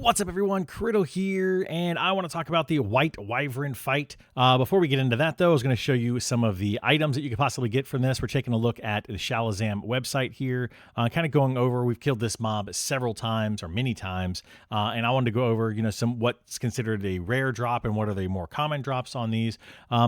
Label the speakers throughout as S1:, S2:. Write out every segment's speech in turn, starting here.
S1: What's up, everyone? Criddle here, and I want to talk about the White Wyvern fight. Before we get into that, though, I was going to show you some of the items that you could possibly get from this. We're taking a look at the Shalazam website here, kind of going over. We've killed this mob several times or many times, and I wanted to go over, some what's considered a rare drop and what are the more common drops on these.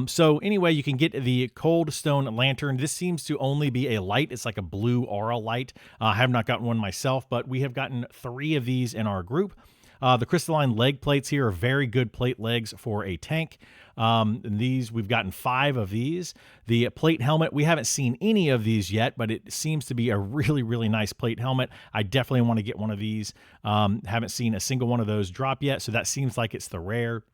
S1: So anyway, you can get the Cold Stone Lantern. This seems to only be a light. It's like a blue aura light. I have not gotten one myself, but we have gotten 3 of these in our group. The crystalline leg plates here are very good plate legs for a tank. These, we've gotten 5 of these. The plate helmet, we haven't seen any of these yet, but it seems to be a really, really nice plate helmet. I definitely want to get one of these. Haven't seen a single one of those drop yet, so that seems like it's the rare.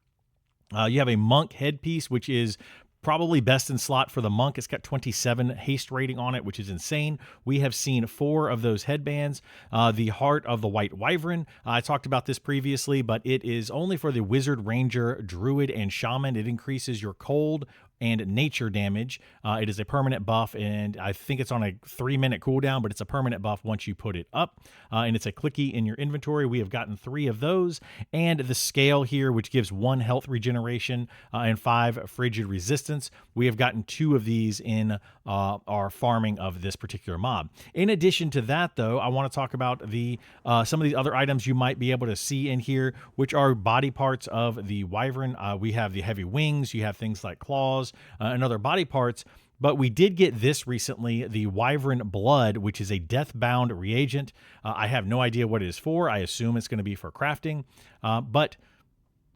S1: You have a monk headpiece, which is probably best in slot for the monk. It's got 27 haste rating on it, which is insane. We have seen 4 of those headbands. The Heart of the White Wyvern. I talked about this previously, but it is only for the Wizard, Ranger, Druid, and Shaman. It increases your cold and nature damage. It is a permanent buff, and I think it's on a 3-minute cooldown, but it's a permanent buff once you put it up, and it's a clicky in your inventory. We have gotten 3 of those, and the scale here, which gives 1 health regeneration and 5 frigid resistance. We have gotten 2 of these in our farming of this particular mob. In addition to that, though, I want to talk about the some of these other items you might be able to see in here, which are body parts of the Wyvern. We have the heavy wings. You have things like claws and other body parts. But we did get this recently, the Wyvern Blood, which is a death-bound reagent. I have no idea what it is for. I assume it's going to be for crafting. But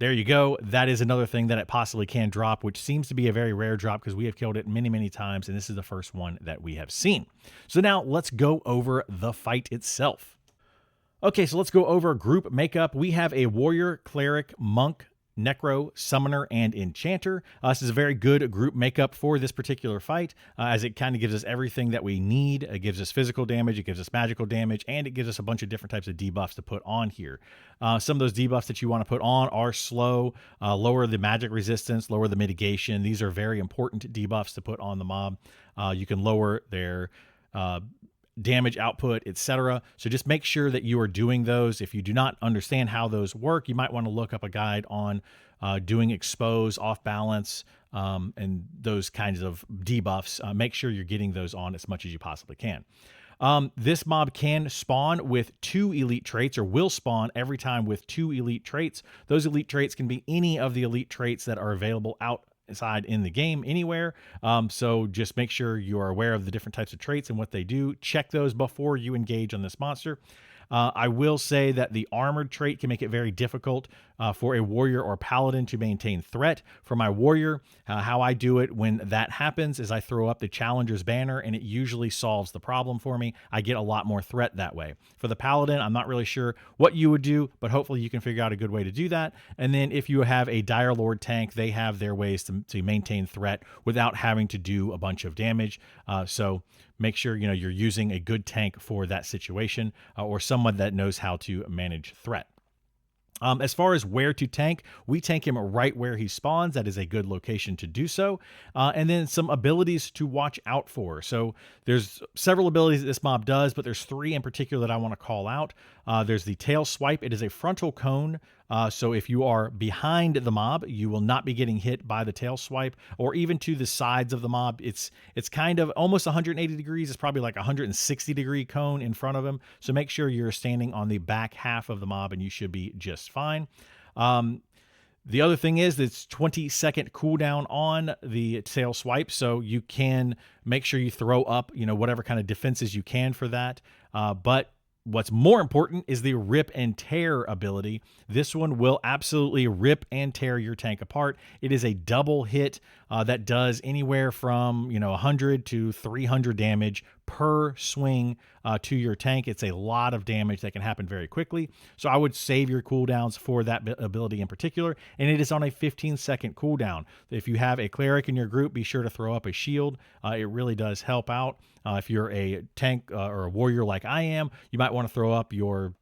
S1: there you go. That is another thing that it possibly can drop, which seems to be a very rare drop because we have killed it many, many times, and this is the first one that we have seen. So now let's go over the fight itself. Okay, so let's go over group makeup. We have a warrior, cleric, monk, necro, summoner, and enchanter. This is a very good group makeup for this particular fight, as it kind of gives us everything that we need. It gives us physical damage, it gives us magical damage, and it gives us a bunch of different types of debuffs to put on here. Some of those debuffs that you want to put on are slow, lower the magic resistance, lower the mitigation. These are very important debuffs to put on the mob. You can lower their damage output, etc. So just make sure that you are doing those. If you do not understand how those work, you might want to look up a guide on doing expose, off balance, and those kinds of debuffs. Make sure you're getting those on as much as you possibly can. This mob can spawn with 2 elite traits, or will spawn every time with 2 elite traits. Those elite traits can be any of the elite traits that are available outside in the game anywhere. So just make sure you are aware of the different types of traits and what they do. Check those before you engage on this monster. I will say that the armored trait can make it very difficult for a warrior or paladin to maintain threat. For my warrior, how I do it when that happens is I throw up the challenger's banner, and it usually solves the problem for me. I get a lot more threat that way. For the paladin, I'm not really sure what you would do, but hopefully you can figure out a good way to do that. And then if you have a Dire Lord tank, they have their ways to maintain threat without having to do a bunch of damage. So make sure you're using a good tank for that situation, or someone that knows how to manage threat. As far as where to tank, we tank him right where he spawns. That is a good location to do so. And then some abilities to watch out for. So there's several abilities that this mob does, but there's 3 in particular that I want to call out. There's the tail swipe. It is a frontal cone. So if you are behind the mob, you will not be getting hit by the tail swipe, or even to the sides of the mob. It's kind of almost 180 degrees. It's probably like a 160-degree cone in front of him. So make sure you're standing on the back half of the mob, and you should be just fine. The other thing is it's 20-second cooldown on the tail swipe, so you can make sure you throw up, whatever kind of defenses you can for that. But what's more important is the rip and tear ability. This one will absolutely rip and tear your tank apart. It is a double hit that does anywhere from 100 to 300 damage per swing to your tank. It's a lot of damage that can happen very quickly. So I would save your cooldowns for that ability in particular. And it is on a 15-second cooldown. If you have a cleric in your group, be sure to throw up a shield. It really does help out. If you're a tank or a warrior like I am, you might want to throw up your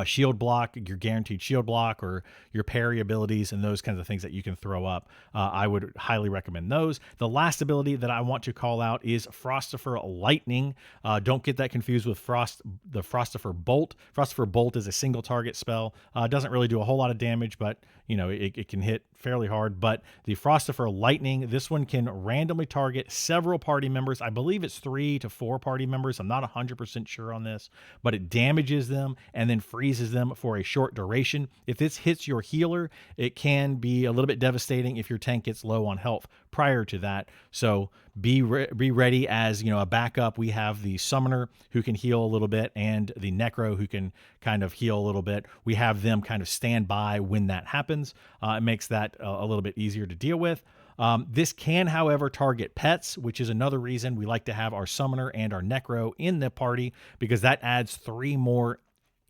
S1: shield block, your guaranteed shield block, or your parry abilities, and those kinds of things that you can throw up. I would highly recommend those. The last ability that I want to call out is Frostifer Lightning. Don't get that confused with the Frostifer Bolt. Frostifer Bolt is a single target spell. Doesn't really do a whole lot of damage, but it can hit fairly hard. But the Frostifer Lightning, this one can randomly target several party members. I believe it's 3 to 4 party members. I'm not 100% sure on this, but it damages them and then freezes them for a short duration. If this hits your healer, it can be a little bit devastating if your tank gets low on health prior to that. So be ready as a backup. We have the Summoner who can heal a little bit and the Necro who can kind of heal a little bit. We have them kind of stand by when that happens. It makes that a little bit easier to deal with. This can, however, target pets, which is another reason we like to have our Summoner and our Necro in the party, because that adds 3 more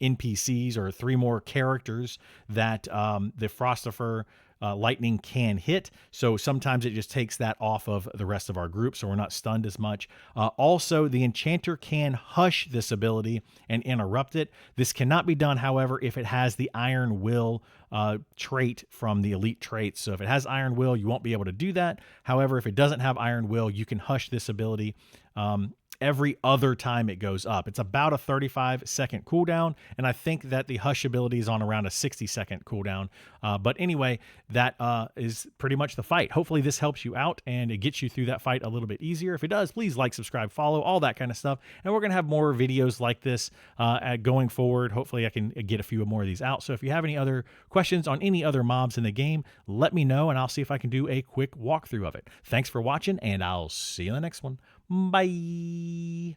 S1: NPCs or 3 more characters that the Frostifer Lightning can hit. So sometimes it just takes that off of the rest of our group, so we're not stunned as much. Also, the Enchanter can hush this ability and interrupt it. This cannot be done, however, if it has the Iron Will trait from the elite traits. So if it has Iron Will, you won't be able to do that. However, if it doesn't have Iron Will, you can hush this ability every other time it goes up. It's about a 35-second cooldown, and I think that the hush ability is on around a 60-second cooldown. But anyway, that is pretty much the fight. Hopefully this helps you out and it gets you through that fight a little bit easier. If it does, please like, subscribe, follow, all that kind of stuff. And we're going to have more videos like this going forward. Hopefully I can get a few more of these out. So if you have any other questions on any other mobs in the game, let me know and I'll see if I can do a quick walkthrough of it. Thanks for watching, and I'll see you in the next one. Bye.